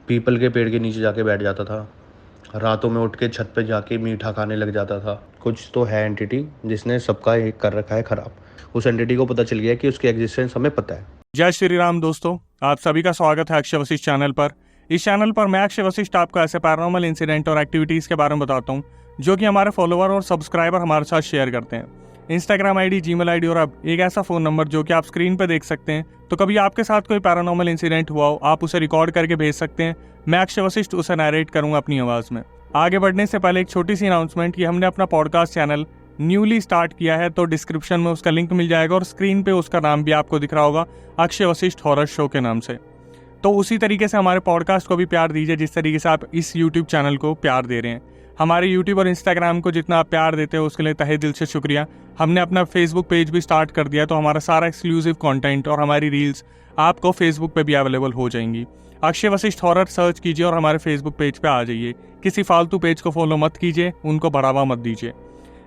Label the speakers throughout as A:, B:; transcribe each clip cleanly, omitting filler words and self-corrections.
A: People के पेड़ के नीचे जाके बैठ जाता था, रातों में उठ के छत पे जाके मीठा खाने लग जाता था। कुछ तो है एंटिटी जिसने सबका एक कर रखा है खराब। उस एंटिटी को पता चल गया कि उसकी एग्जिस्टेंस हमें पता है।
B: जय श्री राम दोस्तों, आप सभी का स्वागत है अक्षय वशिष्ठ चैनल पर। इस चैनल पर मैं अक्षय वशिष्ठ आपको ऐसे पैरानॉर्मल इंसिडेंट और एक्टिविटीज के बारे में बताता हूँ जो कि हमारे फॉलोअर और सब्सक्राइबर हमारे साथ शेयर करते हैं। इंस्टाग्राम आईडी, जीमेल आईडी और अब एक ऐसा फोन नंबर जो कि आप स्क्रीन पर देख सकते हैं। तो कभी आपके साथ कोई पैरानॉर्मल इंसिडेंट हुआ हो, आप उसे रिकॉर्ड करके भेज सकते हैं। मैं अक्षय वशिष्ठ उसे नरेट करूंगा अपनी आवाज में। आगे बढ़ने से पहले एक छोटी सी अनाउंसमेंट कि हमने अपना पॉडकास्ट चैनल न्यूली स्टार्ट किया है, तो डिस्क्रिप्शन में उसका लिंक मिल जाएगा और स्क्रीन पे उसका नाम भी आपको दिख रहा होगा, अक्षय वशिष्ठ हॉरर शो के नाम से। तो उसी तरीके से हमारे पॉडकास्ट को भी प्यार दीजिए जिस तरीके से आप इस यूट्यूब चैनल को प्यार दे रहे हैं। हमारे यूट्यूब और इंस्टाग्राम को जितना आप प्यार देते हो उसके लिए तहे दिल से शुक्रिया। हमने अपना फेसबुक पेज भी स्टार्ट कर दिया, तो हमारा सारा एक्सक्लूसिव कॉन्टेंट और हमारी रील्स आपको फेसबुक पे भी अवेलेबल हो जाएंगी। अक्षय वशिष्ठ हॉरर सर्च कीजिए और हमारे फेसबुक पेज पे आ जाइए। किसी फालतू पेज को फॉलो मत कीजिए, उनको बढ़ावा मत दीजिए।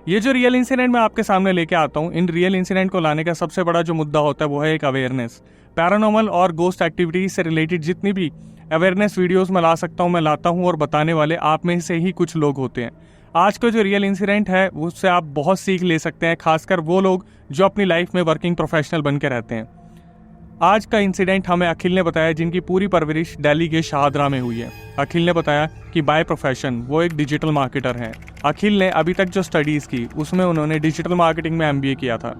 B: ये जो रियल इंसिडेंट मैं आपके सामने लेके आता हूँ, इन रियल इंसिडेंट को लाने का सबसे बड़ा जो मुद्दा होता है वो है एक अवेयरनेस। पैरानॉर्मल और गोस्ट एक्टिविटीज से रिलेटेड जितनी भी अवेयरनेस वीडियोस मैं ला सकता हूँ मैं लाता हूँ, और बताने वाले आप में से ही कुछ लोग होते हैं। आज का जो रियल इंसिडेंट है उससे आप बहुत सीख ले सकते हैं, खासकर वो लोग जो अपनी लाइफ में वर्किंग प्रोफेशनल बन के रहते हैं। आज का इंसिडेंट हमें अखिल ने बताया, जिनकी पूरी परवरिश दिल्ली के शाहदरा में हुई है। अखिल ने बताया कि बाय प्रोफेशन वो एक डिजिटल मार्केटर हैं। अखिल ने अभी तक जो स्टडीज़ की उसमें उन्होंने डिजिटल मार्केटिंग में MBA किया था।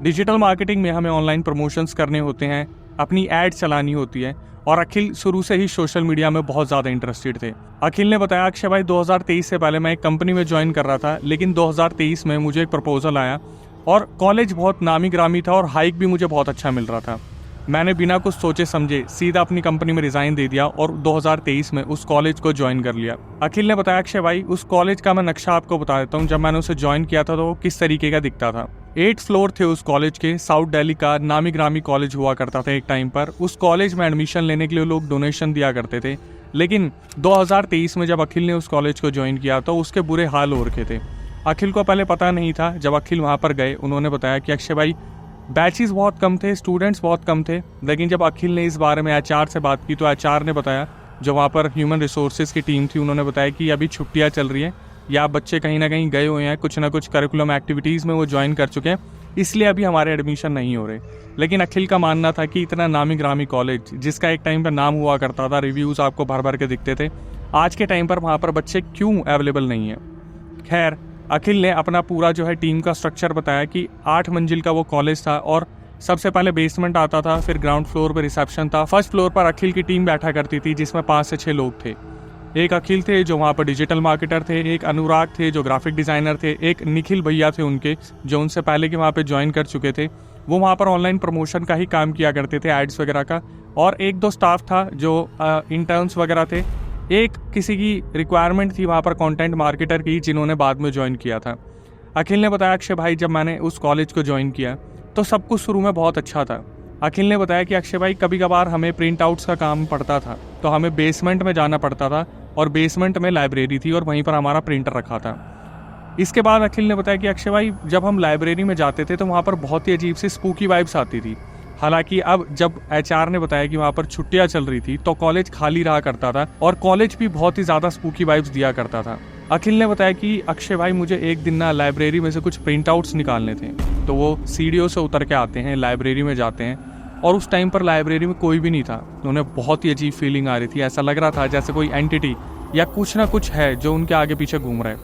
B: डिजिटल मार्केटिंग में हमें ऑनलाइन प्रमोशंस करने होते हैं, अपनी एड चलानी होती है, और अखिल शुरू से ही सोशल मीडिया में बहुत ज़्यादा इंटरेस्टेड थे। अखिल ने बताया, अक्षय भाई 2023 से पहले मैं एक कंपनी में ज्वाइन कर रहा था, लेकिन 2023 में मुझे एक प्रपोजल आया और कॉलेज बहुत नामी ग्रामी था और हाइक भी मुझे बहुत अच्छा मिल रहा था। मैंने बिना कुछ सोचे समझे सीधा अपनी कंपनी में रिजाइन दे दिया और 2023 में उस कॉलेज को ज्वाइन कर लिया। अखिल ने बताया, अक्षय भाई उस कॉलेज का मैं नक्शा आपको बता देता हूँ। जब मैंने उसे ज्वाइन किया था तो वो किस तरीके का दिखता था। 8 फ्लोर थे उस कॉलेज के। साउथ दिल्ली का नामी ग्रामी कॉलेज हुआ करता था एक टाइम पर। उस कॉलेज में एडमिशन लेने के लिए लोग डोनेशन दिया करते थे, लेकिन 2023 में जब अखिल ने उस कॉलेज को ज्वाइन किया तो उसके बुरे हाल हो रखे थे। अखिल को पहले पता नहीं था। जब अखिल वहाँ पर गए, उन्होंने बताया कि अक्षय भाई बैचेस बहुत कम थे, स्टूडेंट्स बहुत कम थे। लेकिन जब अखिल ने इस बारे में HR से बात की तो HR ने बताया, जो वहाँ पर ह्यूमन रिसोर्सेज की टीम थी, उन्होंने बताया कि अभी छुट्टियाँ चल रही हैं या बच्चे कहीं ना कहीं गए हुए हैं, कुछ ना कुछ करिकुलम एक्टिविटीज़ में वो ज्वाइन कर चुके हैं, इसलिए अभी हमारे एडमिशन नहीं हो रहे। लेकिन अखिल का मानना था कि इतना नामी ग्रामी कॉलेज जिसका एक टाइम पर नाम हुआ करता था, रिव्यूज़ आपको भर भर के दिखते थे, आज के टाइम पर वहाँ पर बच्चे क्यों अवेलेबल नहीं है। खैर, अखिल ने अपना पूरा जो है टीम का स्ट्रक्चर बताया कि 8 मंजिल का वो कॉलेज था और सबसे पहले बेसमेंट आता था, फिर ग्राउंड फ्लोर पर रिसेप्शन था। फर्स्ट फ्लोर पर अखिल की टीम बैठा करती थी जिसमें 5 से 6 लोग थे। एक अखिल थे जो वहाँ पर डिजिटल मार्केटर थे, एक अनुराग थे जो ग्राफिक डिज़ाइनर थे, एक निखिल भैया थे उनके जो उनसे पहले के वहाँ पर ज्वाइन कर चुके थे। वो वहाँ पर ऑनलाइन प्रमोशन का ही काम किया करते थे, एड्स वगैरह का, और 1-2 स्टाफ था जो इंटर्न्स वगैरह थे। एक किसी की रिक्वायरमेंट थी वहाँ पर कंटेंट मार्केटर की, जिन्होंने बाद में ज्वाइन किया था। अखिल ने बताया, अक्षय भाई जब मैंने उस कॉलेज को ज्वाइन किया तो सब कुछ शुरू में बहुत अच्छा था। अखिल ने बताया कि अक्षय भाई कभी कभार हमें प्रिंट आउट्स का काम पड़ता था, तो हमें बेसमेंट में जाना पड़ता था और बेसमेंट में लाइब्रेरी थी और वहीं पर हमारा प्रिंटर रखा था। इसके बाद अखिल ने बताया कि अक्षय भाई जब हम लाइब्रेरी में जाते थे तो वहाँ पर बहुत ही अजीब सी स्पूकी वाइब्स आती थी। हालांकि अब जब HR ने बताया कि वहाँ पर छुट्टियाँ चल रही थी तो कॉलेज खाली रहा करता था और कॉलेज भी बहुत ही ज़्यादा स्पूकी वाइब्स दिया करता था। अखिल ने बताया कि अक्षय भाई मुझे एक दिन ना लाइब्रेरी में से कुछ प्रिंट आउट्स निकालने थे, तो वो सीढ़ियों से उतर के आते हैं, लाइब्रेरी में जाते हैं, और उस टाइम पर लाइब्रेरी में कोई भी नहीं था। उन्हें बहुत ही अजीब फीलिंग आ रही थी, ऐसा लग रहा था जैसे कोई एंटिटी या कुछ ना कुछ है जो उनके आगे पीछे घूम रहा है।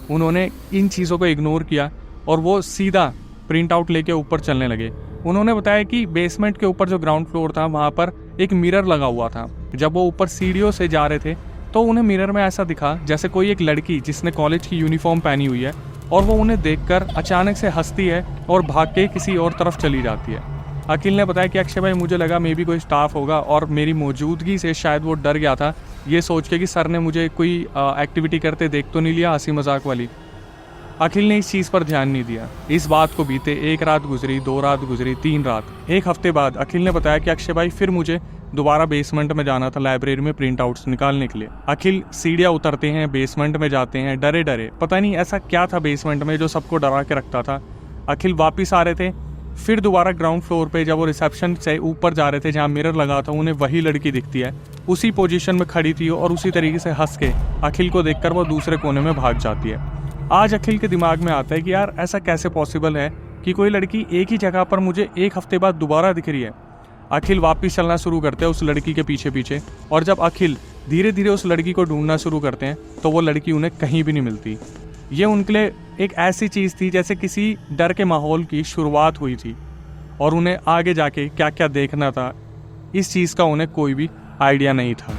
B: उन्होंने इन चीज़ों को इग्नोर किया और वो सीधा प्रिंट आउट लेके ऊपर चलने लगे। उन्होंने बताया कि बेसमेंट के ऊपर जो ग्राउंड फ्लोर था वहाँ पर एक मिरर लगा हुआ था। जब वो ऊपर सीढ़ियों से जा रहे थे तो उन्हें मिरर में ऐसा दिखा जैसे कोई एक लड़की जिसने कॉलेज की यूनिफॉर्म पहनी हुई है, और वो उन्हें देखकर अचानक से हंसती है और भाग के किसी और तरफ चली जाती है। अखिल ने बताया कि अक्षय भाई मुझे लगा मे बी कोई स्टाफ होगा और मेरी मौजूदगी से शायद वो डर गया था, ये सोच के कि सर ने मुझे कोई एक्टिविटी करते देख तो नहीं लिया, हंसी मजाक वाली। अखिल ने इस चीज़ पर ध्यान नहीं दिया। इस बात को बीते 1 रात गुजरी, 2 रात गुजरी, 3 रात। 1 हफ्ते बाद अखिल ने बताया कि अक्षय भाई फिर मुझे दोबारा बेसमेंट में जाना था लाइब्रेरी में प्रिंट आउट्स निकालने के लिए। अखिल सीढ़ियाँ उतरते हैं, बेसमेंट में जाते हैं, डरे डरे, पता नहीं ऐसा क्या था बेसमेंट में जो सबको डरा के रखता था। अखिल वापिस आ रहे थे, फिर दोबारा ग्राउंड फ्लोर पे जब वो रिसेप्शन से ऊपर जा रहे थे जहाँ मिरर लगा था, उन्हें वही लड़की दिखती है उसी पोजीशन में खड़ी थी और उसी तरीके से हंस के अखिल को देखकर वो दूसरे कोने में भाग जाती है। आज अखिल के दिमाग में आता है कि यार ऐसा कैसे पॉसिबल है कि कोई लड़की एक ही जगह पर मुझे एक हफ्ते बाद दोबारा दिख रही है। अखिल वापस चलना शुरू करते हैं उस लड़की के पीछे पीछे, और जब अखिल धीरे धीरे उस लड़की को ढूंढना शुरू करते हैं तो वो लड़की उन्हें कहीं भी नहीं मिलती। ये उनके लिए एक ऐसी चीज़ थी जैसे किसी डर के माहौल की शुरुआत हुई थी, और उन्हें आगे जाके क्या क्या देखना था इस चीज़ का उन्हें कोई भी आइडिया नहीं था।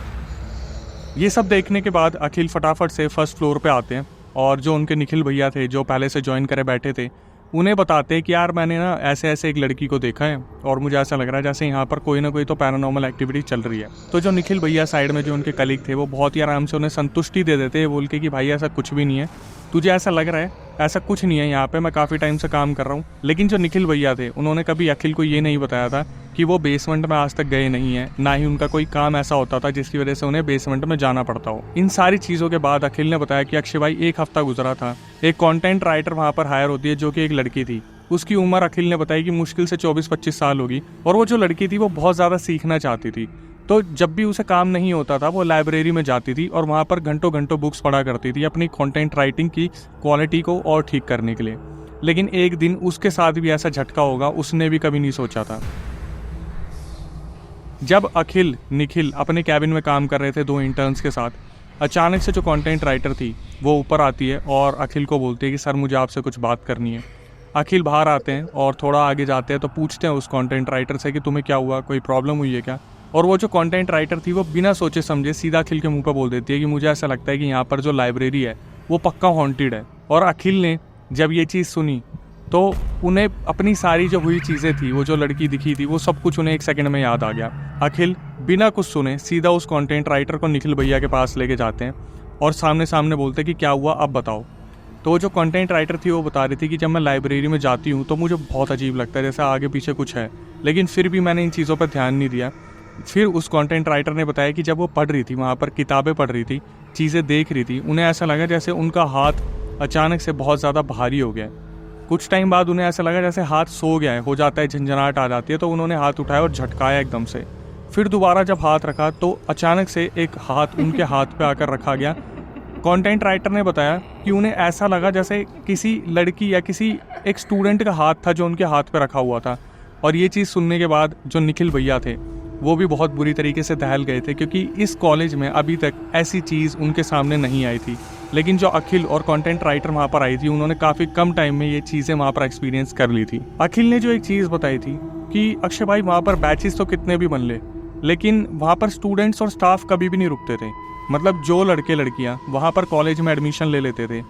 B: ये सब देखने के बाद अखिल फटाफट से फर्स्ट फ्लोर पे आते हैं, और जो उनके निखिल भैया थे जो पहले से ज्वाइन करे बैठे थे उन्हें बताते हैं कि यार मैंने ना ऐसे ऐसे एक लड़की को देखा है और मुझे ऐसा लग रहा है जैसे यहाँ पर कोई ना कोई तो पैरानॉर्मल एक्टिविटी चल रही है। तो जो निखिल भैया साइड में जो उनके कलीग थे वो बहुत ही आराम से उन्हें संतुष्टि दे देते हैं बोल के कि भाई ऐसा कुछ भी नहीं है, तुझे ऐसा लग रहा है ऐसा कुछ नहीं है, यहाँ पे मैं काफ़ी टाइम से काम कर रहा हूँ। लेकिन जो निखिल भैया थे उन्होंने कभी अखिल को ये नहीं बताया था कि वो बेसमेंट में आज तक गए नहीं है, ना ही उनका कोई काम ऐसा होता था जिसकी वजह से उन्हें बेसमेंट में जाना पड़ता हो। इन सारी चीज़ों के बाद अखिल ने बताया कि अक्षय भाई एक हफ्ता गुजरा था, एक कंटेंट राइटर वहाँ पर हायर होती है जो कि एक लड़की थी। उसकी उम्र अखिल ने बताई कि मुश्किल से 24-25 साल होगी, और वो जो लड़की थी वो बहुत ज़्यादा सीखना चाहती थी। तो जब भी उसे काम नहीं होता था वो लाइब्रेरी में जाती थी और वहाँ पर घंटों घंटों बुक्स पढ़ा करती थी अपनी कंटेंट राइटिंग की क्वालिटी को और ठीक करने के लिए। लेकिन एक दिन उसके साथ भी ऐसा झटका होगा उसने भी कभी नहीं सोचा था। जब अखिल निखिल अपने कैबिन में काम कर रहे थे 2 इंटर्न्स के साथ, अचानक से जो कंटेंट राइटर थी वो ऊपर आती है और अखिल को बोलती है कि सर मुझे आपसे कुछ बात करनी है। अखिल बाहर आते हैं और थोड़ा आगे जाते हैं तो पूछते हैं उस कंटेंट राइटर से कि तुम्हें क्या हुआ, कोई प्रॉब्लम हुई है क्या। और वो जो कंटेंट राइटर थी वो बिना सोचे समझे सीधा अखिल के मुंह पर बोल देती है कि मुझे ऐसा लगता है कि यहाँ पर जो लाइब्रेरी है वो पक्का हॉन्टेड है। और अखिल ने जब ये चीज़ सुनी तो उन्हें अपनी सारी जो हुई चीज़ें थी, वो जो लड़की दिखी थी, वो सब कुछ उन्हें एक सेकंड में याद आ गया। अखिल बिना कुछ सुने सीधा उस कंटेंट राइटर को निखिल भैया के पास लेके जाते हैं और सामने सामने बोलते कि क्या हुआ अब बताओ। तो जो कंटेंट राइटर थी वो बता रही थी कि जब मैं लाइब्रेरी में जाती हूँ तो मुझे बहुत अजीब लगता है जैसे आगे पीछे कुछ है, लेकिन फिर भी मैंने इन चीज़ों पर ध्यान नहीं दिया। फिर उस कंटेंट राइटर ने बताया कि जब वो पढ़ रही थी, वहाँ पर किताबें पढ़ रही थी, चीज़ें देख रही थी, उन्हें ऐसा लगा जैसे उनका हाथ अचानक से बहुत ज़्यादा भारी हो गया। कुछ टाइम बाद उन्हें ऐसा लगा जैसे हाथ सो गया है, हो जाता है, झंझनाहट आ जाती है। तो उन्होंने हाथ उठाया और झटकाया एकदम से। फिर दोबारा जब हाथ रखा तो अचानक से एक हाथ उनके हाथ पे आकर रखा गया। कंटेंट राइटर ने बताया कि उन्हें ऐसा लगा जैसे किसी लड़की या किसी एक स्टूडेंट का हाथ था जो उनके हाथ पे रखा हुआ था। और ये चीज़ सुनने के बाद जो निखिल भैया थे वो भी बहुत बुरी तरीके से दहल गए थे, क्योंकि इस कॉलेज में अभी तक ऐसी चीज़ उनके सामने नहीं आई थी। लेकिन जो अखिल और कंटेंट राइटर वहाँ पर आई थी उन्होंने काफ़ी कम टाइम में ये चीज़ें वहाँ पर एक्सपीरियंस कर ली थी। अखिल ने जो एक चीज़ बताई थी कि अक्षय भाई वहाँ पर बैचेस तो कितने भी बन ले, लेकिन वहाँ पर स्टूडेंट्स और स्टाफ कभी भी नहीं रुकते थे। मतलब जो लड़के लड़कियाँ वहाँ पर कॉलेज में एडमिशन ले लेते थे,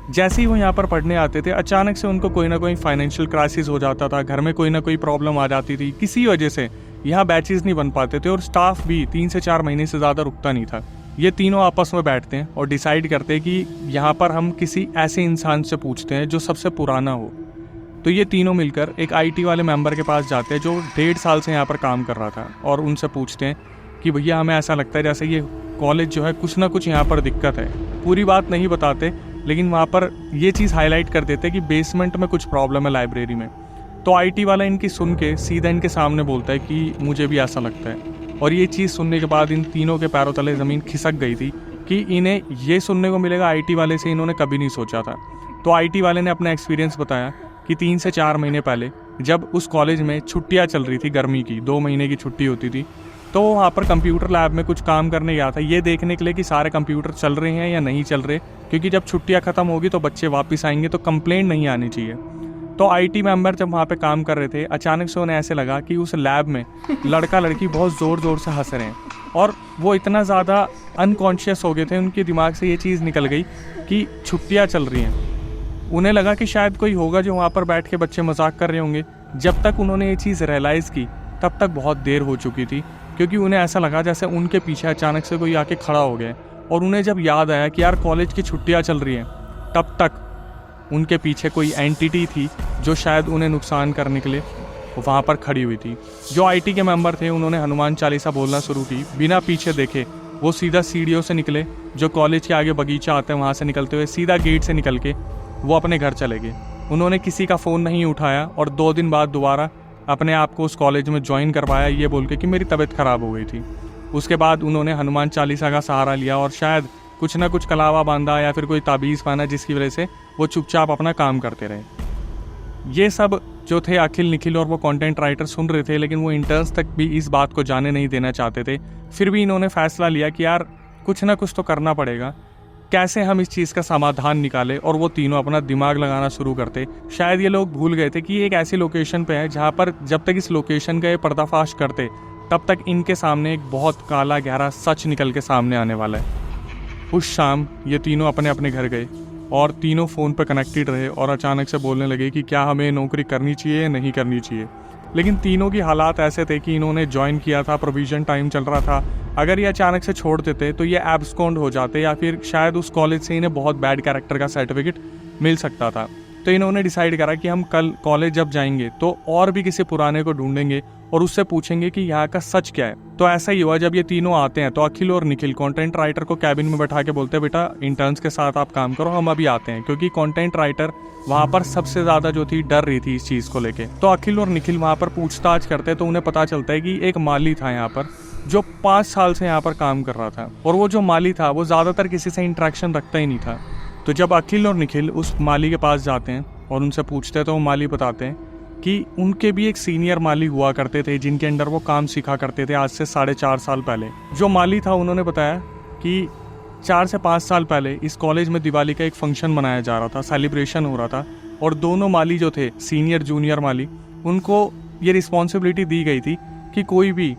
B: जैसे ही वो यहाँ पर पढ़ने आते थे अचानक से उनको कोई ना कोई फाइनेंशियल क्राइसिस हो जाता था, घर में कोई ना कोई प्रॉब्लम आ जाती थी, किसी वजह से यहाँ बैचेस नहीं बन पाते थे और स्टाफ भी 3 से 4 महीने से ज़्यादा रुकता नहीं था। ये तीनों आपस में बैठते हैं और डिसाइड करते हैं कि यहाँ पर हम किसी ऐसे इंसान से पूछते हैं जो सबसे पुराना हो। तो ये तीनों मिलकर एक IT वाले मेंबर के पास जाते हैं जो 1.5 साल से यहाँ पर काम कर रहा था, और उनसे पूछते हैं कि भैया हमें ऐसा लगता है जैसे ये कॉलेज जो है कुछ ना कुछ यहाँ पर दिक्कत है। पूरी बात नहीं बताते, लेकिन वहाँ पर ये चीज़ हाईलाइट कर देते कि बेसमेंट में कुछ प्रॉब्लम है लाइब्रेरी में। तो IT वाला इनकी सुन के सीधा इनके सामने बोलता है कि मुझे भी ऐसा लगता है। और ये चीज़ सुनने के बाद इन तीनों के पैरों तले ज़मीन खिसक गई थी कि इन्हें ये सुनने को मिलेगा IT वाले से, इन्होंने कभी नहीं सोचा था। तो IT वाले ने अपना एक्सपीरियंस बताया कि 3 से 4 महीने पहले जब उस कॉलेज में छुट्टियाँ चल रही थी, गर्मी की 2 महीने की छुट्टी होती थी, तो वो वहाँ पर कंप्यूटर लैब में कुछ काम करने गया था, ये देखने के लिए कि सारे कंप्यूटर चल रहे हैं या नहीं चल रहे, क्योंकि जब छुट्टियाँ ख़त्म होगी तो बच्चे वापस आएंगे तो कंप्लेंट नहीं आनी चाहिए। तो IT मेंबर जब वहाँ पे काम कर रहे थे अचानक से उन्हें ऐसे लगा कि उस लैब में लड़का लड़की बहुत ज़ोर ज़ोर से हंस रहे हैं, और वो इतना ज़्यादा अनकॉन्शियस हो गए थे, उनके दिमाग से ये चीज़ निकल गई कि छुट्टियाँ चल रही हैं। उन्हें लगा कि शायद कोई होगा जो वहाँ पर बैठ के बच्चे मजाक कर रहे होंगे। जब तक उन्होंने ये चीज़ रियलाइज़ की तब तक बहुत देर हो चुकी थी, क्योंकि उन्हें ऐसा लगा जैसे उनके पीछे अचानक से कोई आके खड़ा हो गया। और उन्हें जब याद आया कि यार कॉलेज की छुट्टियाँ चल रही हैं, तब तक उनके पीछे कोई एंटिटी थी जो शायद उन्हें नुकसान करने के लिए वहाँ पर खड़ी हुई थी। जो IT के मेंबर थे उन्होंने हनुमान चालीसा बोलना शुरू की, बिना पीछे देखे वो सीधा सीढ़ियों से निकले, जो कॉलेज के आगे बगीचा आता है वहाँ से निकलते हुए सीधा गेट से निकल के वो अपने घर चले गए। उन्होंने किसी का फ़ोन नहीं उठाया और 2 दिन बाद दोबारा अपने आप को उस कॉलेज में ज्वाइन करवाया, ये बोल के कि मेरी तबीयत ख़राब हो गई थी। उसके बाद उन्होंने हनुमान चालीसा का सहारा लिया और शायद कुछ ना कुछ कलावा बांधा या फिर कोई ताबीज़ पहना, जिसकी वजह से वो चुपचाप अपना काम करते रहे। ये सब जो थे अखिल, निखिल और वो कंटेंट राइटर सुन रहे थे, लेकिन वो इंटर्न्स तक भी इस बात को जाने नहीं देना चाहते थे। फिर भी इन्होंने फैसला लिया कि यार कुछ ना कुछ तो करना पड़ेगा, कैसे हम इस चीज़ का समाधान निकालें। और वो तीनों अपना दिमाग लगाना शुरू करते। शायद ये लोग भूल गए थे कि एक ऐसी लोकेशन पे है जहाँ पर जब तक इस लोकेशन का ये पर्दाफाश करते तब तक इनके सामने एक बहुत काला गहरा सच निकल के सामने आने वाला है। उस शाम ये तीनों अपने अपने घर गए और तीनों फ़ोन पर कनेक्टेड रहे और अचानक से बोलने लगे कि क्या हमें नौकरी करनी चाहिए या नहीं करनी चाहिए। लेकिन तीनों की हालात ऐसे थे कि इन्होंने ज्वाइन किया था, प्रोविज़न टाइम चल रहा था। अगर ये अचानक से छोड़ देते तो ये एब्सकॉन्ड हो जाते या फिर शायद उस कॉलेज से इन्हें बहुत बैड कैरेक्टर का सर्टिफिकेट मिल सकता था। तो इन्होंने डिसाइड करा कि हम कल कॉलेज जब जाएंगे तो और भी किसी पुराने को ढूंढेंगे और उससे पूछेंगे कि यहाँ का सच क्या है। तो ऐसा ही हुआ, जब ये तीनों आते हैं तो अखिल और निखिल कंटेंट राइटर को कैबिन में बैठा के बोलते हैं, बेटा इंटर्न्स के साथ आप काम करो, हम अभी आते हैं। क्योंकि कंटेंट राइटर वहाँ पर सबसे ज़्यादा जो थी डर रही थी इस चीज़ को लेके। तो अखिल और निखिल वहाँ पर पूछताछ करते तो उन्हें पता चलता है कि एक माली था यहाँ पर जो 5 साल से यहाँ पर काम कर रहा था, और वो जो माली था वो ज़्यादातर किसी से इंटरेक्शन रखता ही नहीं था। तो जब अखिल और निखिल उस माली के पास जाते हैं और उनसे पूछते हैं तो वो माली बताते हैं कि उनके भी एक सीनियर माली हुआ करते थे जिनके अंडर वो काम सीखा करते थे आज से 4.5 साल पहले। जो माली था उन्होंने बताया कि 4 से 5 साल पहले इस कॉलेज में दिवाली का एक फंक्शन मनाया जा रहा था, सेलिब्रेशन हो रहा था, और दोनों माली जो थे सीनियर जूनियर माली, उनको ये रिस्पॉन्सिबिलिटी दी गई थी कि कोई भी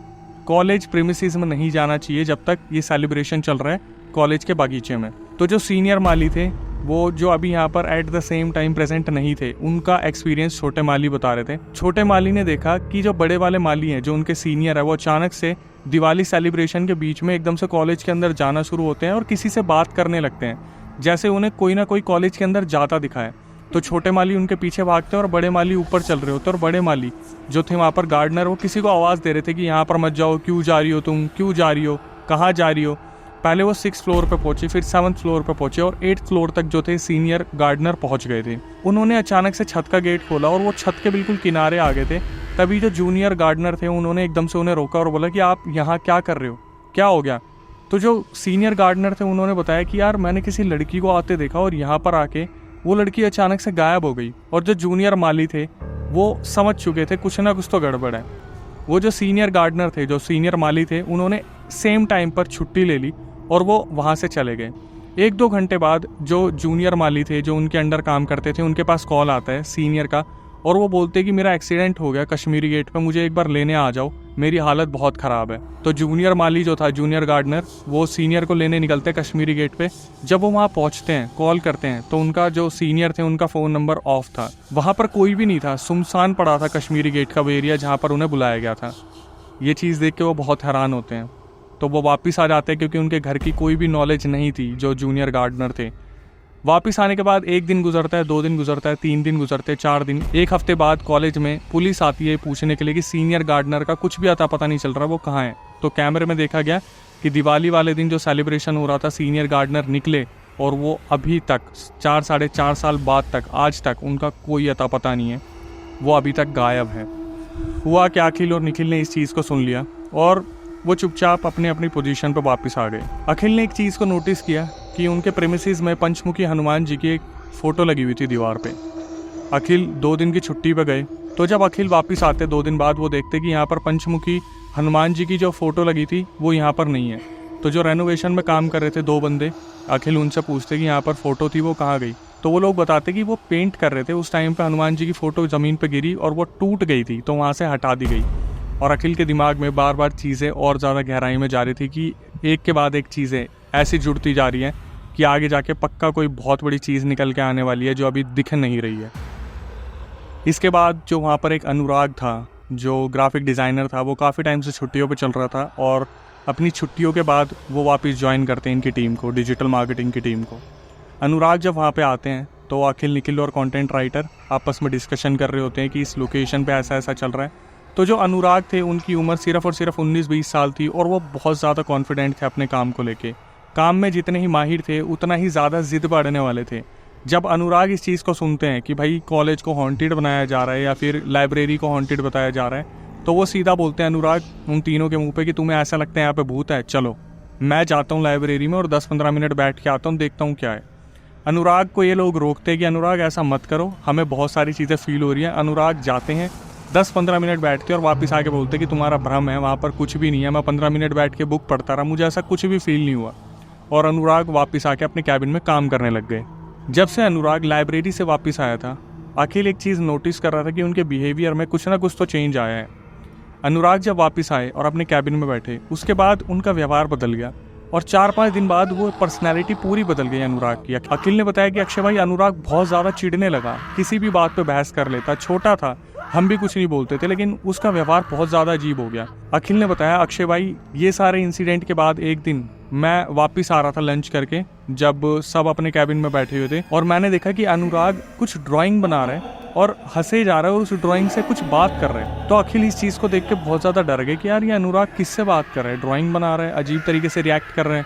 B: कॉलेज प्रीमिसेस में नहीं जाना चाहिए जब तक ये सेलिब्रेशन चल रहा है कॉलेज के बागीचे में। तो जो सीनियर माली थे वो जो अभी यहाँ पर at the same time present नहीं थे, उनका एक्सपीरियंस छोटे माली बता रहे थे। छोटे माली ने देखा कि जो बड़े वाले माली हैं जो उनके सीनियर है वो अचानक से दिवाली सेलिब्रेशन के बीच में एकदम से कॉलेज के अंदर जाना शुरू होते हैं और किसी से बात करने लगते हैं, जैसे उन्हें कोई ना कोई कॉलेज के अंदर जाता दिखा है। तो छोटे माली उनके पीछे भागते हैं और बड़े माली ऊपर चल रहे होते हैं। और बड़े माली जो थे वहाँ पर गार्डनर, वो किसी को आवाज़ दे रहे थे कि यहाँ पर मत जाओ, क्यों जा रही हो तुम, क्यों जा रही हो, कहाँ जा रही हो। पहले वो 6th फ्लोर पे पहुंचे, फिर 7th फ्लोर पे पहुंचे और 8th फ्लोर तक जो थे सीनियर गार्डनर पहुंच गए थे। उन्होंने अचानक से छत का गेट खोला और वो छत के बिल्कुल किनारे आ गए थे। तभी जो जूनियर गार्डनर थे उन्होंने एकदम से उन्हें रोका और बोला कि आप यहाँ क्या कर रहे हो, क्या हो गया। तो जो सीनियर गार्डनर थे उन्होंने बताया कि यार मैंने किसी लड़की को आते देखा और यहाँ पर आके वो लड़की अचानक से गायब हो गई। और जो जूनियर माली थे वो समझ चुके थे कुछ ना कुछ तो गड़बड़ है। वो जो सीनियर गार्डनर थे, जो सीनियर माली थे, उन्होंने सेम टाइम पर छुट्टी ले ली और वो वहाँ से चले गए। 1-2 घंटे बाद जो जूनियर माली थे जो उनके अंडर काम करते थे, उनके पास कॉल आता है सीनियर का, और वो बोलते कि मेरा एक्सीडेंट हो गया कश्मीरी गेट पे, मुझे एक बार लेने आ जाओ, मेरी हालत बहुत ख़राब है। तो जूनियर माली जो था, जूनियर गार्डनर, वो सीनियर को लेने निकलते हैं कश्मीरी गेट पे। जब वो वहाँ पहुँचते हैं, कॉल करते हैं, तो उनका जो सीनियर थे उनका फ़ोन नंबर ऑफ था। वहाँ पर कोई भी नहीं था, सुनसान पड़ा था कश्मीरी गेट का वो एरिया जहाँ पर उन्हें बुलाया गया था। ये चीज़ देख के वो बहुत हैरान होते हैं। तो वो वापस आ जाते हैं क्योंकि उनके घर की कोई भी नॉलेज नहीं थी जो जूनियर गार्डनर थे। वापस आने के बाद 1 दिन गुजरता है, 2 दिन गुजरता है, 3 दिन गुजरते हैं, 4 दिन, 1 हफ्ते बाद कॉलेज में पुलिस आती है पूछने के लिए कि सीनियर गार्डनर का कुछ भी अता पता नहीं चल रहा, वो कहाँ है। तो कैमरे में देखा गया कि दिवाली वाले दिन जो सेलिब्रेशन हो रहा था, सीनियर गार्डनर निकले और वो अभी तक 4-4.5 साल बाद तक, आज तक उनका कोई अता पता नहीं है, वो अभी तक गायब है। हुआ कि अखिल और निखिल ने इस चीज़ को सुन लिया और वो चुपचाप अपनी अपनी पोजीशन पर वापस आ गए। अखिल ने एक चीज़ को नोटिस किया कि उनके प्रेमिसेस में पंचमुखी हनुमान जी की एक फ़ोटो लगी हुई थी दीवार पे। अखिल 2 दिन की छुट्टी पे गए, तो जब अखिल वापस आते 2 दिन बाद, वो देखते कि यहाँ पर पंचमुखी हनुमान जी की जो फ़ोटो लगी थी वो यहाँ पर नहीं है। तो जो रेनोवेशन में काम कर रहे थे 2 बंदे, अखिल उनसे पूछते कि यहाँ पर फ़ोटो थी वो कहाँ गई। तो वो लोग बताते कि वो पेंट कर रहे थे, उस टाइम पे हनुमान जी की फ़ोटो ज़मीन पे गिरी और वो टूट गई थी, तो वहाँ से हटा दी गई। और अखिल के दिमाग में बार बार चीज़ें और ज़्यादा गहराई में जा रही थी कि एक के बाद एक चीज़ें ऐसी जुड़ती जा रही हैं कि आगे जाके पक्का कोई बहुत बड़ी चीज़ निकल के आने वाली है जो अभी दिख नहीं रही है। इसके बाद जो वहाँ पर एक अनुराग था, जो ग्राफिक डिज़ाइनर था, वो काफ़ी टाइम से छुट्टियों पे चल रहा था और अपनी छुट्टियों के बाद वो वापस ज्वाइन करते हैं इनकी टीम को, डिजिटल मार्केटिंग की टीम को। अनुराग जब वहाँ पे आते हैं तो अखिल, निखिल और कंटेंट राइटर आपस में डिस्कशन कर रहे होते हैं कि इस लोकेशन पे ऐसा ऐसा चल रहा है। तो जो अनुराग थे उनकी उम्र सिर्फ और सिर्फ 19-20 साल थी और वो बहुत ज़्यादा कॉन्फिडेंट थे अपने काम को लेके। काम में जितने ही माहिर थे उतना ही ज़्यादा जिद बढ़ने वाले थे। जब अनुराग इस चीज़ को सुनते हैं कि भाई कॉलेज को हॉन्टेड बनाया जा रहा है या फिर लाइब्रेरी को हॉन्टेड बताया जा रहा है, तो वो सीधा बोलते हैं अनुराग उन तीनों के मुंह पे कि तुम्हें ऐसा लगता है यहाँ पे भूत है, चलो मैं जाता हूँ लाइब्रेरी में और 10-15 मिनट बैठ के आता हूँ, देखता हूँ क्या है। अनुराग को ये लोग रोकते हैं कि अनुराग ऐसा मत करो, हमें बहुत सारी चीज़ें फील हो रही हैं। अनुराग जाते हैं, 10-15 मिनट बैठते हैं और वापस आके बोलते हैं कि तुम्हारा भ्रम है, वहाँ पर कुछ भी नहीं है, मैं 15 मिनट बैठ के बुक पढ़ता रहा, मुझे ऐसा कुछ भी फील नहीं हुआ। और अनुराग वापस आके अपने कैबिन में काम करने लग गए। जब से अनुराग लाइब्रेरी से वापस आया था, अखिल एक चीज़ नोटिस कर रहा था कि उनके बिहेवियर में कुछ ना कुछ तो चेंज आया है। अनुराग जब वापस आए और अपने कैबिन में बैठे, उसके बाद उनका व्यवहार बदल गया और 4-5 दिन बाद वो पर्सनैलिटी पूरी बदल गई अनुराग की। अखिल ने बताया कि अक्षय भाई अनुराग बहुत ज़्यादा चिढ़ने लगा, किसी भी बात पे बहस कर लेता, छोटा था, हम भी कुछ नहीं बोलते थे, लेकिन उसका व्यवहार बहुत ज़्यादा अजीब हो गया। अखिल ने बताया अक्षय भाई ये सारे इंसिडेंट के बाद एक दिन मैं वापस आ रहा था लंच करके, जब सब अपने कैबिन में बैठे हुए थे और मैंने देखा कि अनुराग कुछ ड्राइंग बना रहे हैं और हंसे जा रहा है और उस ड्राइंग से कुछ बात कर रहे हैं। तो अखिल इस चीज़ को देख के बहुत ज़्यादा डर गए कि यार ये अनुराग किससे बात कर रहे हैं, ड्राइंग बना रहे हैं, अजीब तरीके से रिएक्ट कर रहे हैं।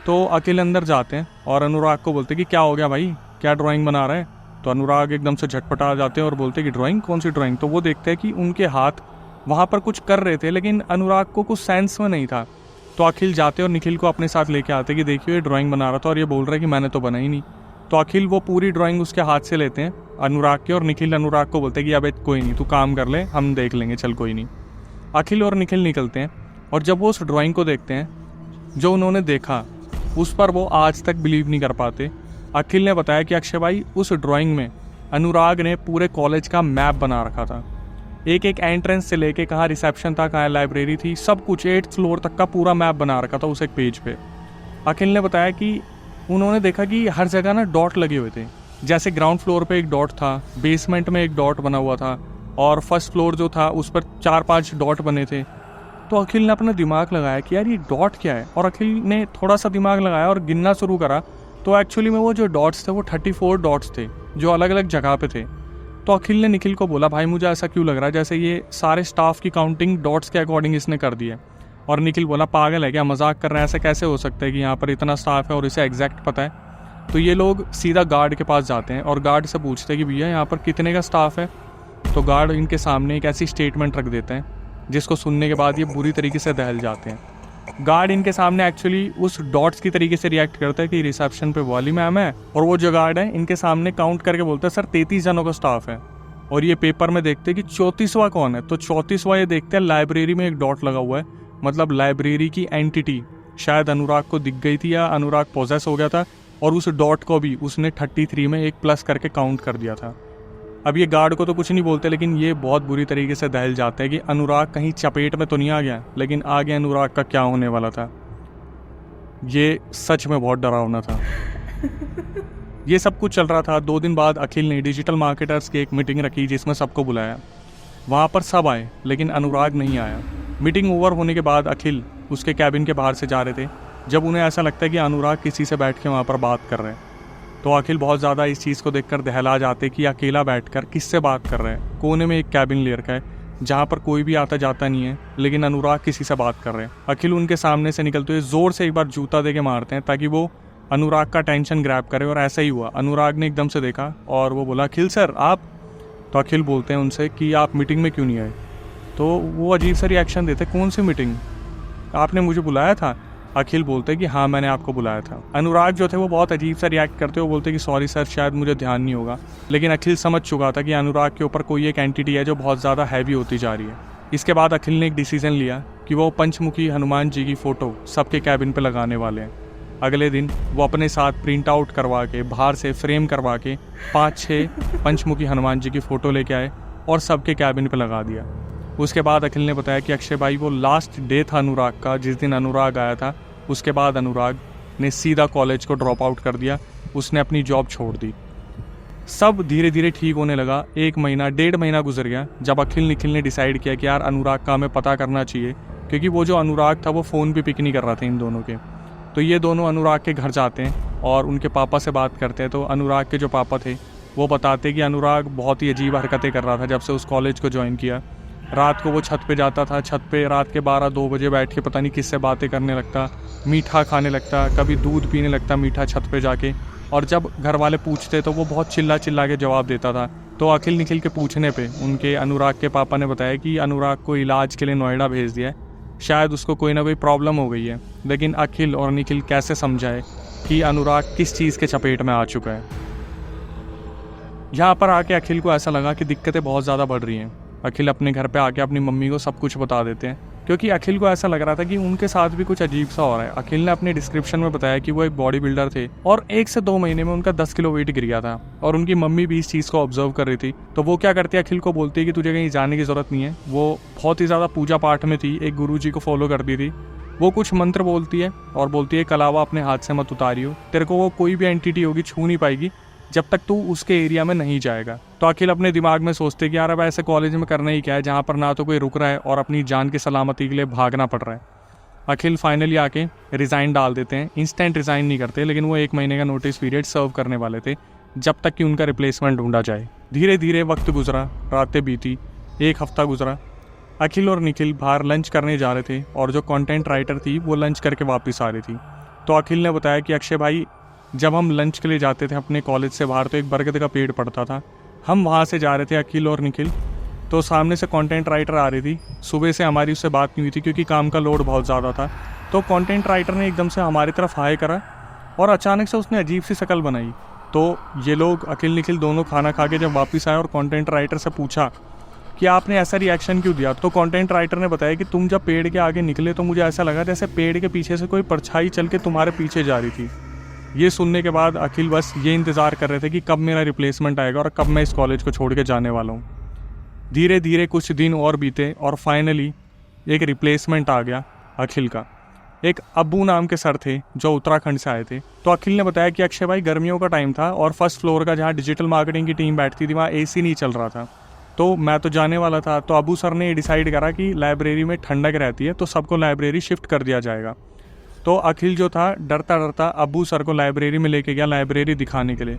B: तो अखिल अंदर जाते हैं और अनुराग को बोलते कि क्या हो गया भाई, क्या ड्राइंग बना रहे हैं। तो अनुराग एकदम से झटपटा जाते हैं और बोलते कि ड्राइंग, कौन सी ड्राइंग। तो वो देखते हैं कि उनके हाथ वहाँ पर कुछ कर रहे थे, लेकिन अनुराग को कुछ सेंस में नहीं था। तो अखिल जाते और निखिल को अपने साथ लेके आते कि देखिए ये ड्राइंग बना रहा था और ये बोल रहा है कि मैंने तो बनाई नहीं। तो अखिल वो पूरी ड्राइंग उसके हाथ से लेते हैं अनुराग के, और निखिल अनुराग को बोलते हैं कि अबे कोई नहीं, तू काम कर ले, हम देख लेंगे, चल कोई नहीं। अखिल और निखिल निकलते हैं और जब वो उस ड्राइंग को देखते हैं, जो उन्होंने देखा उस पर वो आज तक बिलीव नहीं कर पाते। अखिल ने बताया कि अक्षय भाई उस ड्राइंग में अनुराग ने पूरे कॉलेज का मैप बना रखा था, एक एक एंट्रेंस से लेके कहाँ रिसेप्शन था, कहाँ लाइब्रेरी थी, सब कुछ 8th फ्लोर तक का पूरा मैप बना रखा था उस एक पेज पे। अखिल ने बताया कि उन्होंने देखा कि हर जगह ना डॉट लगे हुए थे, जैसे ग्राउंड फ्लोर पे एक डॉट था, बेसमेंट में एक डॉट बना हुआ था और फर्स्ट फ्लोर जो था उस पर 4-5 डॉट बने थे। तो अखिल ने अपना दिमाग लगाया कि यार ये डॉट क्या है, और अखिल ने थोड़ा सा दिमाग लगाया और गिनना शुरू करा। तो एक्चुअली में वो जो डॉट्स थे वो 34 डॉट्स थे जो अलग अलग जगह पे थे। तो अखिल ने निखिल को बोला भाई मुझे ऐसा क्यों लग रहा है जैसे ये सारे स्टाफ की काउंटिंग डॉट्स के अकॉर्डिंग इसने कर दी है। और निखिल बोला पागल है क्या, मजाक कर रहे हैं, ऐसा कैसे हो सकता है कि यहाँ पर इतना स्टाफ है और इसे एग्जैक्ट पता है। तो ये लोग सीधा गार्ड के पास जाते हैं और गार्ड से पूछते हैं कि भैया यहाँ पर कितने का स्टाफ है। तो गार्ड इनके सामने एक ऐसी स्टेटमेंट रख देते हैं जिसको सुनने के बाद ये बुरी तरीके से दहल जाते हैं। गार्ड इनके सामने एक्चुअली उस डॉट्स की तरीके से रिएक्ट करता है कि रिसेप्शन पे वाली मैम है, और वो जो गार्ड है इनके सामने काउंट करके बोलता है सर 33 जनों का स्टाफ है। और ये पेपर में देखते हैं कि 34वां कौन है। तो 34वां ये देखते हैं लाइब्रेरी में एक डॉट लगा हुआ है, मतलब लाइब्रेरी की एंटिटी शायद अनुराग को दिख गई थी या अनुराग पोजेस हो गया था, और उस डॉट को भी उसने 33 में एक प्लस करके काउंट कर दिया था। अब ये गार्ड को तो कुछ नहीं बोलते, लेकिन ये बहुत बुरी तरीके से दहल जाते हैं कि अनुराग कहीं चपेट में तो नहीं आ गया, लेकिन आगे अनुराग का क्या होने वाला था ये सच में बहुत डरावना था। ये सब कुछ चल रहा था। 2 दिन बाद अखिल ने डिजिटल मार्केटर्स की एक मीटिंग रखी जिसमें सबको बुलाया। वहाँ पर सब आए लेकिन अनुराग नहीं आया। मीटिंग ओवर होने के बाद अखिल उसके कैबिन के बाहर से जा रहे थे, जब उन्हें ऐसा लगता है कि अनुराग किसी से बैठ के वहाँ पर बात कर रहे हैं। तो अखिल बहुत ज़्यादा इस चीज़ को देखकर दहला जाते कि अकेला बैठकर किससे बात कर रहे हैं। कोने में एक कैबिन ले रखा है जहाँ पर कोई भी आता जाता नहीं है, लेकिन अनुराग किसी से बात कर रहे हैं। अखिल उनके सामने से निकलते हुए ज़ोर से एक बार जूता दे के मारते हैं ताकि वो अनुराग का टेंशन ग्रैब करे, और ऐसा ही हुआ। अनुराग ने एकदम से देखा और वो बोला अखिल सर आप। तो अखिल बोलते हैं उनसे कि आप मीटिंग में क्यों नहीं आए। तो वो अजीब सा रिएक्शन देते, कौन सी मीटिंग, आपने मुझे बुलाया था। अखिल बोलते कि हाँ मैंने आपको बुलाया था। अनुराग जो थे वो बहुत अजीब सा रिएक्ट करते, वो बोलते कि सॉरी सर शायद मुझे ध्यान नहीं होगा। लेकिन अखिल समझ चुका था कि अनुराग के ऊपर कोई एक एंटिटी है जो बहुत ज़्यादा हैवी होती जा रही है। इसके बाद अखिल ने एक डिसीजन लिया कि वो पंचमुखी हनुमान जी की फ़ोटो सबके कैबिन पर लगाने वाले हैं। अगले दिन वो अपने साथ प्रिंट आउट करवा के बाहर से फ्रेम करवा के 5-6 पंचमुखी हनुमान जी की फ़ोटो लेके आए और सबके कैबिन पे लगा दिया। उसके बाद अखिल ने बताया कि अक्षय भाई वो लास्ट डे था अनुराग का, जिस दिन अनुराग आया था उसके बाद अनुराग ने सीधा कॉलेज को ड्रॉप आउट कर दिया, उसने अपनी जॉब छोड़ दी। सब धीरे धीरे ठीक होने लगा। 1 महीना 1.5 महीना गुजर गया जब अखिल निखिल ने डिसाइड किया कि यार अनुराग का हमें पता करना चाहिए, क्योंकि वो जो अनुराग था वो फ़ोन भी पिक नहीं कर रहा था इन दोनों के। तो ये दोनों अनुराग के घर जाते हैं और उनके पापा से बात करते हैं। तो अनुराग के जो पापा थे वो बताते कि अनुराग बहुत ही अजीब हरकतें कर रहा था जब से उस कॉलेज को ज्वाइन किया। रात को वो छत पे जाता था, छत पे रात के 12-2 बजे बैठ के पता नहीं किससे बातें करने लगता, मीठा खाने लगता, कभी दूध पीने लगता मीठा छत पे जाके। और जब घर वाले पूछते तो वो बहुत चिल्ला चिल्ला के जवाब देता था तो अखिल निखिल के पूछने पे उनके अनुराग के पापा ने बताया कि अनुराग को इलाज के लिए नोएडा भेज दिया है, शायद उसको कोई ना कोई प्रॉब्लम हो गई है। लेकिन अखिल और निखिल कैसे समझाए कि अनुराग किस चीज़ के चपेट में आ चुका है। यहाँ पर आके अखिल को ऐसा लगा कि दिक्कतें बहुत ज़्यादा बढ़ रही हैं। अखिल अपने घर पे आके अपनी मम्मी को सब कुछ बता देते हैं, क्योंकि अखिल को ऐसा लग रहा था कि उनके साथ भी कुछ अजीब सा हो रहा है। अखिल ने अपने डिस्क्रिप्शन में बताया कि वो एक बॉडी बिल्डर थे और 1 से 2 महीने में उनका 10 किलो वेट गिर गया था, और उनकी मम्मी भी इस चीज़ को ऑब्जर्व कर रही थी। तो वो क्या करती है, अखिल को बोलती है कि तुझे कहीं जाने की ज़रूरत नहीं है। वो बहुत ही ज़्यादा पूजा पाठ में थी, एक गुरुजी को फॉलो करती थी। वो कुछ मंत्र बोलती है और बोलती है कलावा अपने हाथ से मत उतारियो, तेरे को वो कोई भी एंटिटी होगी छू नहीं पाएगी जब तक तू उसके एरिया में नहीं जाएगा। तो अखिल अपने दिमाग में सोचते कि यार अब ऐसे कॉलेज में करना ही क्या है जहाँ पर ना तो कोई रुक रहा है और अपनी जान की सलामती के लिए भागना पड़ रहा है। अखिल फाइनली आके रिज़ाइन डाल देते हैं। इंस्टेंट रिज़ाइन नहीं करते, लेकिन वो 1 महीने का नोटिस पीरियड सर्व करने वाले थे जब तक कि उनका रिप्लेसमेंट ढूंढा जाए। धीरे धीरे वक्त गुजरा, रातें बीती, 1 हफ्ता गुजरा। अखिल और निखिल बाहर लंच करने जा रहे थे और जो कंटेंट राइटर थी वो लंच करके वापस आ रही थी। तो अखिल ने बताया कि अक्षय भाई, जब हम लंच के लिए जाते थे अपने कॉलेज से बाहर तो एक बरगद का पेड़ पड़ता था, हम वहाँ से जा रहे थे अखिल और निखिल, तो सामने से कंटेंट राइटर आ रही थी। सुबह से हमारी उससे बात नहीं हुई थी क्योंकि काम का लोड बहुत ज़्यादा था। तो कंटेंट राइटर ने एकदम से हमारी तरफ हाय करा और अचानक से उसने अजीब सी शक्ल बनाई। तो ये लोग अखिल निखिल दोनों खाना खा के जब वापस आए और कंटेंट राइटर से पूछा कि आपने ऐसा रिएक्शन क्यों दिया, तो कंटेंट राइटर ने बताया कि तुम जब पेड़ के आगे निकले तो मुझे ऐसा लगा जैसे पेड़ के पीछे से कोई परछाई चल के तुम्हारे पीछे जा रही थी। ये सुनने के बाद अखिल बस ये इंतज़ार कर रहे थे कि कब मेरा रिप्लेसमेंट आएगा और कब मैं इस कॉलेज को छोड़ के जाने वाला हूँ। धीरे धीरे कुछ दिन और बीते और फाइनली एक रिप्लेसमेंट आ गया अखिल का। एक अब्बू नाम के सर थे जो उत्तराखंड से आए थे। तो अखिल ने बताया कि अक्षय भाई, गर्मियों का टाइम था और फर्स्ट फ्लोर का जहाँ डिजिटल मार्केटिंग की टीम बैठती थी वहाँ AC नहीं चल रहा था, तो मैं तो जाने वाला था। तो अब्बू सर ने डिसाइड करा कि लाइब्रेरी में ठंडक रहती है तो सबको लाइब्रेरी शिफ्ट कर दिया जाएगा। तो अखिल जो था डरता डरता अब्बू सर को लाइब्रेरी में लेके गया लाइब्रेरी दिखाने के लिए।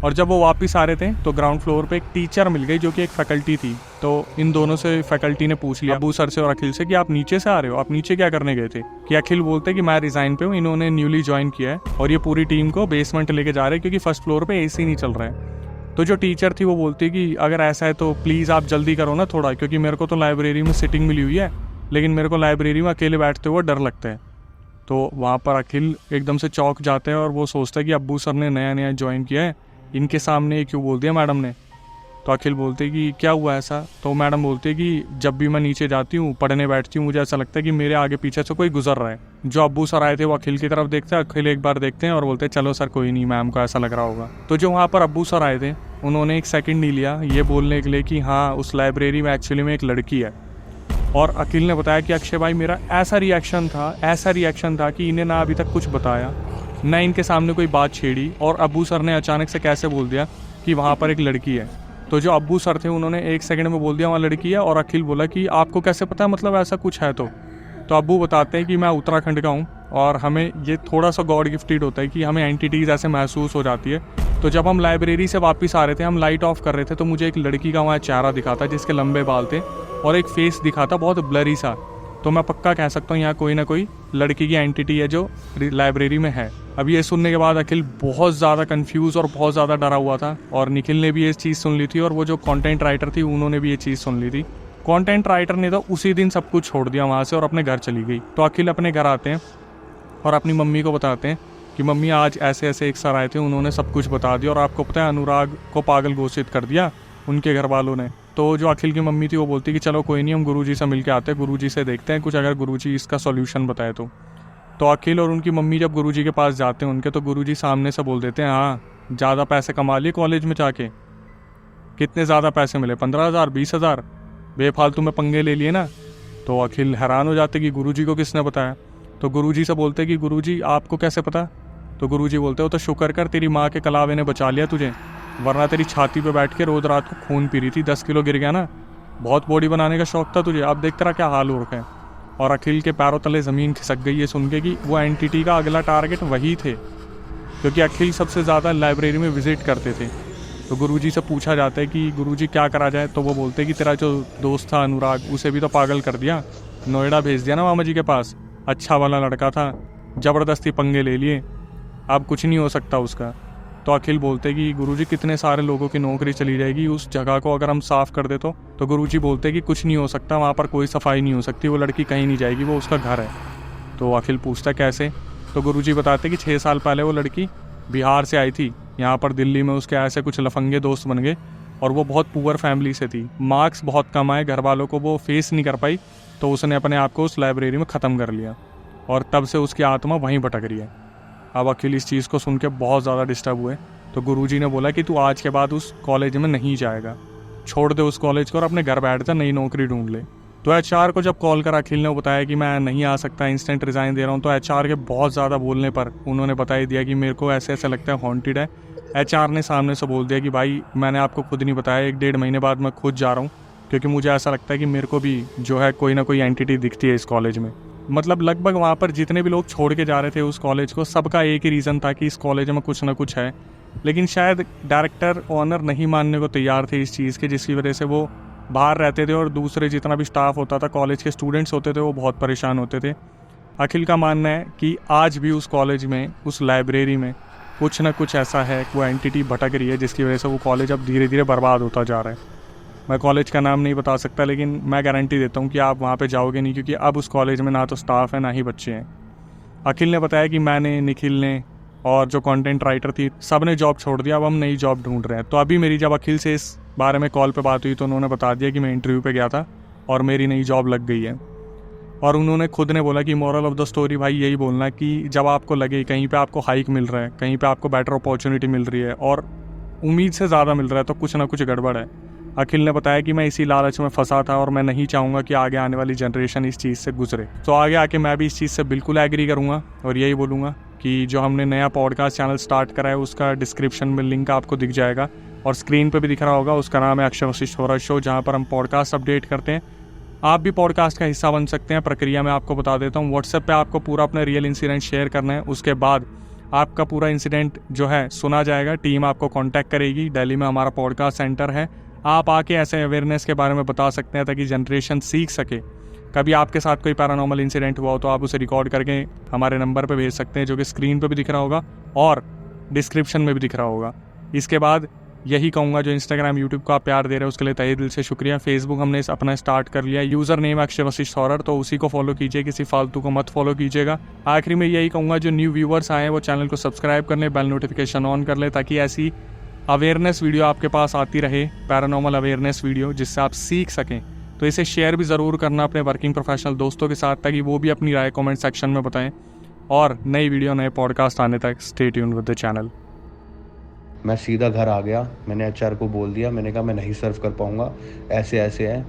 B: और जब वो वापस आ रहे थे तो ग्राउंड फ्लोर पे एक टीचर मिल गई जो कि एक फैकल्टी थी। तो इन दोनों से फैकल्टी ने पूछ लिया अब्बू सर से और अखिल से कि आप नीचे से आ रहे हो, आप नीचे क्या करने गए थे। कि अखिल बोलते कि मैं रिज़ाइन पे हूँ, इन्होंने न्यूली ज्वाइन किया है और ये पूरी टीम को बेसमेंट लेके जा रहे हैं क्योंकि फर्स्ट फ्लोर पर AC नहीं चल रहा है। तो जो टीचर थी वो बोलती कि अगर ऐसा है तो प्लीज़ आप जल्दी करो ना थोड़ा, क्योंकि मेरे को तो लाइब्रेरी में सिटिंग मिली हुई है लेकिन मेरे को लाइब्रेरी में अकेले बैठते हुए डर लगता है। तो वहाँ पर अखिल एकदम से चौंक जाते हैं और वो सोचता है कि अब्बू सर ने नया नया ज्वाइन किया है, इनके सामने ये क्यों बोल दिया मैडम ने। तो अखिल बोलते कि क्या हुआ ऐसा। तो मैडम बोलती है कि जब भी मैं नीचे जाती हूँ पढ़ने बैठती हूँ मुझे ऐसा लगता है कि मेरे आगे पीछे से कोई गुजर रहा है। जो अब्बू सर आए थे वो अखिल की तरफ देखते हैं, अखिल एक बार देखते हैं और बोलते हैं चलो सर कोई नहीं, मैम को ऐसा लग रहा होगा। तो जो वहाँ पर अब्बू सर आए थे उन्होंने 1 सेकंड नहीं लिया ये बोलने के लिए कि हाँ उस लाइब्रेरी में एक्चुअली में एक लड़की है। और अखिल ने बताया कि अक्षय भाई, मेरा ऐसा रिएक्शन था कि इन्हें ना अभी तक कुछ बताया ना इनके सामने कोई बात छेड़ी, और अब्बू सर ने अचानक से कैसे बोल दिया कि वहाँ पर एक लड़की है। तो जो अब्बू सर थे उन्होंने 1 सेकंड में बोल दिया वहाँ लड़की है, और अखिल बोला कि आपको कैसे पता, मतलब ऐसा कुछ है। तो अब्बू बताते हैं कि मैं उत्तराखंड का हूँ और हमें ये थोड़ा सा गॉड गिफ्टेड होता है कि हमें एंटिटीज़ ऐसे महसूस हो जाती है। तो जब हम लाइब्रेरी से वापस आ रहे थे, हम लाइट ऑफ कर रहे थे, तो मुझे एक लड़की का वहाँ चेहरा दिखा था जिसके लंबे बाल थे और एक फेस दिखा था बहुत ब्लरी सा। तो मैं पक्का कह सकता हूँ यहाँ कोई ना कोई लड़की की एंटिटी है जो लाइब्रेरी में है। अब ये सुनने के बाद अखिल बहुत ज़्यादा कंफ्यूज और बहुत ज़्यादा डरा हुआ था, और निखिल ने भी ये चीज़ सुन ली थी और वो जो कंटेंट राइटर थी उन्होंने भी ये चीज़ सुन ली थी। कंटेंट राइटर ने तो उसी दिन सब कुछ छोड़ दिया वहाँ से और अपने घर चली गई। तो अखिल अपने घर आते हैं और अपनी मम्मी को बताते हैं कि मम्मी आज ऐसे ऐसे एक सर आए थे, उन्होंने सब कुछ बता दिया और आपको पता है अनुराग को पागल घोषित कर दिया उनके घर वालों ने। तो जो अखिल की मम्मी थी वो बोलती कि चलो कोई नहीं, हम गुरुजी से मिल के आते हैं, गुरुजी से देखते हैं कुछ अगर गुरुजी इसका सॉल्यूशन बताए तो अखिल और उनकी मम्मी जब गुरुजी के पास जाते हैं उनके, तो गुरुजी सामने से बोल देते हैं हाँ ज़्यादा पैसे कमा लिए कॉलेज में जाके। कितने ज़्यादा पैसे मिले, 15,000 20,000, बेफालतू में पंगे ले लिए ना। तो अखिल हैरान हो जाते कि गुरुजी को किसने बताया। तो गुरुजी से बोलते कि गुरुजी आपको कैसे पता। तो गुरुजी बोलते हो तो शुक्र कर तेरी माँ के कलावे ने बचा लिया तुझे, वरना तेरी छाती पे बैठ के रोज़ रात को खून पी रही थी, 10 किलो गिर गया ना, बहुत बॉडी बनाने का शौक था तुझे, अब देख तेरा क्या हाल हो रखा है। और अखिल के पैरों तले ज़मीन खिसक गई ये सुन के कि वो एंटिटी का अगला टारगेट वही थे, क्योंकि अखिल सबसे ज़्यादा लाइब्रेरी में विज़िट करते थे। तो गुरुजी से पूछा जाता है कि गुरुजी क्या करा जाए। तो वो बोलते कि तेरा जो दोस्त था अनुराग, उसे भी तो पागल कर दिया, नोएडा भेज दिया ना मामा जी के पास, अच्छा वाला लड़का था, ज़बरदस्ती पंगे ले लिए, अब कुछ नहीं हो सकता उसका। तो अखिल बोलते कि गुरुजी कितने सारे लोगों की नौकरी चली जाएगी, उस जगह को अगर हम साफ़ कर दे तो गुरुजी बोलते कि कुछ नहीं हो सकता, वहाँ पर कोई सफाई नहीं हो सकती, वो लड़की कहीं नहीं जाएगी, वो उसका घर है। तो अखिल पूछता कैसे, तो गुरुजी बताते कि 6 साल पहले वो लड़की बिहार से आई थी, यहाँ पर दिल्ली में उसके ऐसे कुछ लफंगे दोस्त बन गए और वो बहुत पुअर फैमिली से थी, मार्क्स बहुत कम आए, घर वालों को वो फेस नहीं कर पाई, तो उसने अपने आप को उस लाइब्रेरी में ख़त्म कर लिया और तब से उसकी आत्मा वहीं भटक रही है। अब अखिल इस चीज़ को सुन के बहुत ज़्यादा डिस्टर्ब हुए, तो गुरुजी ने बोला कि तू आज के बाद उस कॉलेज में नहीं जाएगा, छोड़ दे उस कॉलेज को और अपने घर बैठ जा, नई नौकरी ढूंढ ले। तो एचआर को जब कॉल करा अखिल ने बताया कि मैं नहीं आ सकता, इंस्टेंट रिज़ाइन दे रहा हूँ, तो एचआर के बहुत ज़्यादा बोलने पर उन्होंने बता ही दिया कि मेरे को ऐसे ऐसा लगता है हॉन्टेड है। एचआर ने सामने से बोल दिया कि भाई मैंने आपको खुद नहीं बताया, 1-1.5 महीने बाद मैं खुद जा रहा हूँ, क्योंकि मुझे ऐसा लगता है कि मेरे को भी जो है कोई ना कोई एंटिटी दिखती है इस कॉलेज में। मतलब लगभग वहाँ पर जितने भी लोग छोड़ के जा रहे थे उस कॉलेज को, सबका एक ही रीज़न था कि इस कॉलेज में कुछ ना कुछ है, लेकिन शायद डायरेक्टर ऑनर नहीं मानने को तैयार थे इस चीज़ के, जिसकी वजह से वो बाहर रहते थे और दूसरे जितना भी स्टाफ होता था, कॉलेज के स्टूडेंट्स होते थे, वो बहुत परेशान होते थे। अखिल का मानना है कि आज भी उस कॉलेज में, उस लाइब्रेरी में कुछ ना कुछ ऐसा है, वो एंटिटी भटक रही है, जिसकी वजह से वो कॉलेज अब धीरे धीरे बर्बाद होता जा रहा है। मैं कॉलेज का नाम नहीं बता सकता, लेकिन मैं गारंटी देता हूँ कि आप वहाँ पे जाओगे नहीं, क्योंकि अब उस कॉलेज में ना तो स्टाफ है ना ही बच्चे हैं। अखिल ने बताया कि मैंने, निखिल ने और जो कंटेंट राइटर थी, सब ने जॉब छोड़ दिया, अब हम नई जॉब ढूंढ रहे हैं। तो अभी मेरी जब अखिल से इस बारे में कॉल पे बात हुई तो उन्होंने बता दिया कि मैं इंटरव्यू पे गया था और मेरी नई जॉब लग गई है। और उन्होंने खुद ने बोला कि मोरल ऑफ द स्टोरी भाई यही बोलना कि जब आपको लगे कहीं पे आपको हाइक मिल रहा है, कहीं पे आपको बेटर अपॉर्चुनिटी मिल रही है और उम्मीद से ज़्यादा मिल रहा है, तो कुछ ना कुछ गड़बड़ है। अखिल ने बताया कि मैं इसी लालच में फंसा था और मैं नहीं चाहूँगा कि आगे आने वाली जनरेशन इस चीज़ से गुजरे। तो आगे आके मैं भी इस चीज़ से बिल्कुल एग्री करूँगा और यही बोलूँगा कि जो हमने नया पॉडकास्ट चैनल स्टार्ट करा है उसका डिस्क्रिप्शन में लिंक आपको दिख जाएगा और स्क्रीन पे भी दिख रहा होगा। उसका नाम है अक्षय वशिष्ठ हॉरर शो, जहाँ पर हम पॉडकास्ट अपडेट करते हैं। आप भी पॉडकास्ट का हिस्सा बन सकते हैं। प्रक्रिया में आपको बता देता हूँ, व्हाट्सएप पे आपको पूरा अपना रियल इंसिडेंट शेयर करना है, उसके बाद आपका पूरा इंसिडेंट जो है सुना जाएगा, टीम आपको कांटेक्ट करेगी। दिल्ली में हमारा पॉडकास्ट सेंटर है, आप आके ऐसे अवेयरनेस के बारे में बता सकते हैं ताकि जनरेशन सीख सके। कभी आपके साथ कोई पैरानॉर्मल इंसिडेंट हुआ हो तो आप उसे रिकॉर्ड करके हमारे नंबर पे भेज सकते हैं, जो कि स्क्रीन पे भी दिख रहा होगा और डिस्क्रिप्शन में भी दिख रहा होगा। इसके बाद यही कहूँगा, जो इंस्टाग्राम यूट्यूब को आप प्यार दे रहे हो उसके लिए तहे दिल से शुक्रिया। फेसबुक हमने अपना स्टार्ट कर लिया, user name Akshay Vashishtha horror, तो उसी को फॉलो कीजिए, किसी फालतू को मत फॉलो कीजिएगा। आखिरी में यही कहूँगा, जो न्यू व्यूवर्स आए हैं वो चैनल को सब्सक्राइब कर लें, बेल नोटिफिकेशन ऑन कर लें, ताकि ऐसी अवेयरनेस वीडियो आपके पास आती रहे, पैरानॉर्मल अवेयरनेस वीडियो, जिससे आप सीख सकें। तो इसे शेयर भी ज़रूर करना अपने वर्किंग प्रोफेशनल दोस्तों के साथ, ताकि वो भी अपनी राय कमेंट सेक्शन में बताएं। और नई वीडियो, नए पॉडकास्ट आने तक stay tuned with the channel.
A: मैं सीधा घर आ गया, मैंने एचआर को बोल दिया, मैंने कहा मैं नहीं सर्व कर पाऊँगा, ऐसे ऐसे है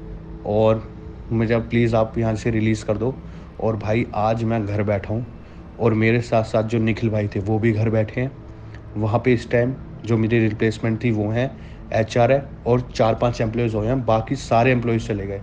A: और मुझे प्लीज़ आप यहाँ से रिलीज़ कर दो। और भाई आज मैं घर बैठा हूँ और मेरे साथ साथ जो निखिल भाई थे वो भी घर बैठे हैं। वहाँ पे इस टाइम जो मेरी रिप्लेसमेंट थी वो हैं, एचआर है और 4-5 एम्प्लॉयज़ हुए हैं, बाकी सारे एम्प्लॉयज़ चले गए।